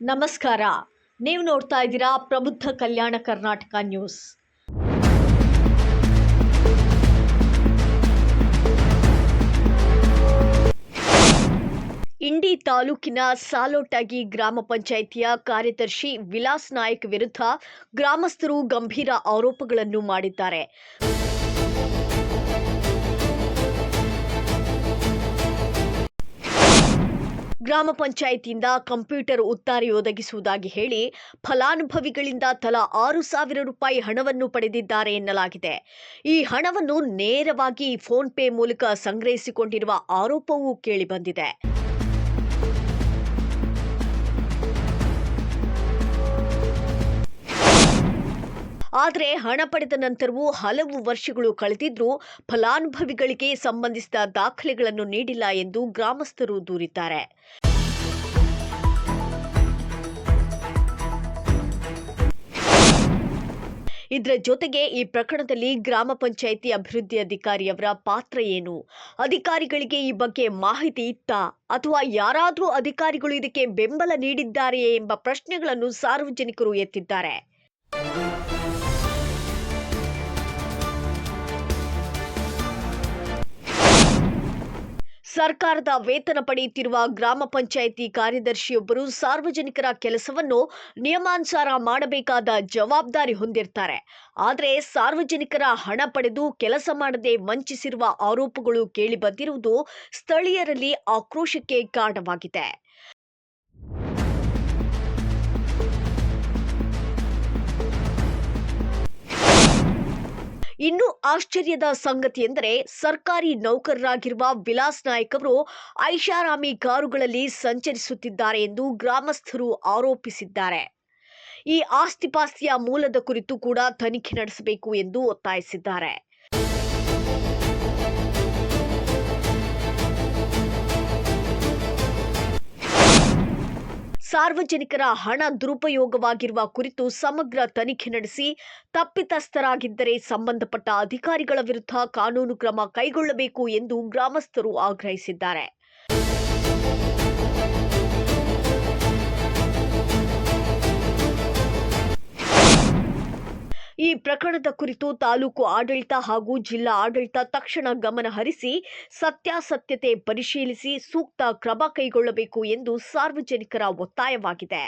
ನಮಸ್ಕಾರ. ನೀವು ನೋಡ್ತಾ ಇದ್ದೀರಾ ಪ್ರಬುದ್ಧ ಕಲ್ಯಾಣ ಕರ್ನಾಟಕ ನ್ಯೂಸ್. ಇಂಡಿ ತಾಲೂಕಿನ ಸಾಲೋಟಗಿ ಗ್ರಾಮ ಪಂಚಾಯಿತಿಯ ಕಾರ್ಯದರ್ಶಿ ವಿಲಾಸ್ ನಾಯಕ್ ವಿರುದ್ಧ ಗ್ರಾಮಸ್ಥರು ಗಂಭೀರ ಆರೋಪಗಳನ್ನು ಮಾಡಿದ್ದಾರೆ. ಗ್ರಾಮ ಪಂಚಾಯಿತಿಯಿಂದ ಕಂಪ್ಯೂಟರ್ ಉತ್ತಾರಿ ಒದಗಿಸುವುದಾಗಿ ಹೇಳಿ ಫಲಾನುಭವಿಗಳಿಂದ ತಲಾ 6,000 ರೂಪಾಯಿ ಹಣವನ್ನು ಪಡೆದಿದ್ದಾರೆ ಎನ್ನಲಾಗಿದೆ. ಈ ಹಣವನ್ನು ನೇರವಾಗಿ ಫೋನ್ ಪೇ ಮೂಲಕ ಸಂಗ್ರಹಿಸಿಕೊಂಡಿರುವ ಆರೋಪವೂ ಕೇಳಿಬಂದಿದೆ. ಆದರೆ ಹಣ ಪಡೆದ ನಂತರವೂ ಹಲವು ವರ್ಷಗಳು ಕಳೆದಿದ್ರೂ ಫಲಾನುಭವಿಗಳಿಗೆ ಸಂಬಂಧಿಸಿದ ದಾಖಲೆಗಳನ್ನು ನೀಡಿಲ್ಲ ಎಂದು ಗ್ರಾಮಸ್ಥರು ದೂರಿದ್ದಾರೆ. ಇದರ ಜೊತೆಗೆ ಈ ಪ್ರಕರಣದಲ್ಲಿ ಗ್ರಾಮ ಪಂಚಾಯಿತಿ ಅಭಿವೃದ್ಧಿ ಅಧಿಕಾರಿಯವರ ಪಾತ್ರ ಏನು? ಅಧಿಕಾರಿಗಳಿಗೆ ಈ ಬಗ್ಗೆ ಮಾಹಿತಿ ಇತ್ತಾ ಅಥವಾ ಯಾರಾದರೂ ಅಧಿಕಾರಿಗಳು ಇದಕ್ಕೆ ಬೆಂಬಲ ನೀಡಿದ್ದಾರೆಯೇ ಎಂಬ ಪ್ರಶ್ನೆಗಳನ್ನು ಸಾರ್ವಜನಿಕರು ಎತ್ತಿದ್ದಾರೆ. ಸರ್ಕಾರದ ವೇತನ ಪಡೆಯುತ್ತಿರುವ ಗ್ರಾಮ ಪಂಚಾಯಿತಿ ಕಾರ್ಯದರ್ಶಿಯೊಬ್ಬರು ಸಾರ್ವಜನಿಕರ ಕೆಲಸವನ್ನು ನಿಯಮಾನುಸಾರ ಮಾಡಬೇಕಾದ ಜವಾಬ್ದಾರಿ ಹೊಂದಿರ್ತಾರೆ. ಆದರೆ ಸಾರ್ವಜನಿಕರ ಹಣ ಪಡೆದು ಕೆಲಸ ಮಾಡದೆ ವಂಚಿಸಿರುವ ಆರೋಪಗಳು ಕೇಳಿಬಂದಿರುವುದು ಸ್ಥಳೀಯರಲ್ಲಿ ಆಕ್ರೋಶಕ್ಕೆ ಕಾರಣವಾಗಿದೆ. ಇನ್ನು ಆಶ್ಚರ್ಯದ ಸಂಗತಿ ಎಂದರೆ ಸರ್ಕಾರಿ ನೌಕರರಾಗಿರುವ ವಿಲಾಸ್ ನಾಯಕ್ ಅವರು ಐಷಾರಾಮಿ ಕಾರುಗಳಲ್ಲಿ ಸಂಚರಿಸುತ್ತಿದ್ದಾರೆ ಎಂದು ಗ್ರಾಮಸ್ಥರು ಆರೋಪಿಸಿದ್ದಾರೆ. ಈ ಆಸ್ತಿಪಾಸ್ತಿಯ ಮೂಲದ ಕುರಿತು ಕೂಡ ತನಿಖೆ ನಡೆಸಬೇಕು ಎಂದು ಒತ್ತಾಯಿಸಿದ್ದಾರೆ. ಸಾರ್ವಜನಿಕರ ಹಣ ದುರುಪಯೋಗವಾಗಿರುವ ಕುರಿತು ಸಮಗ್ರ ತನಿಖೆ ನಡೆಸಿ ತಪ್ಪಿತಸ್ಥರಾಗಿದ್ದರೆ ಸಂಬಂಧಪಟ್ಟ ಅಧಿಕಾರಿಗಳ ವಿರುದ್ಧ ಕಾನೂನು ಕ್ರಮ ಕೈಗೊಳ್ಳಬೇಕು ಎಂದು ಗ್ರಾಮಸ್ಥರು ಆಗ್ರಹಿಸಿದ್ದಾರೆ. ಈ ಪ್ರಕರಣದ ಕುರಿತು ತಾಲೂಕು ಆಡಳಿತ ಹಾಗೂ ಜಿಲ್ಲಾ ಆಡಳಿತ ತಕ್ಷಣ ಗಮನ ಹರಿಸಿ ಸತ್ಯಾಸತ್ಯತೆ ಪರಿಶೀಲಿಸಿ ಸೂಕ್ತ ಕ್ರಮ ಕೈಗೊಳ್ಳಬೇಕು ಎಂದು ಸಾರ್ವಜನಿಕರ ಒತ್ತಾಯವಾಗಿದೆ.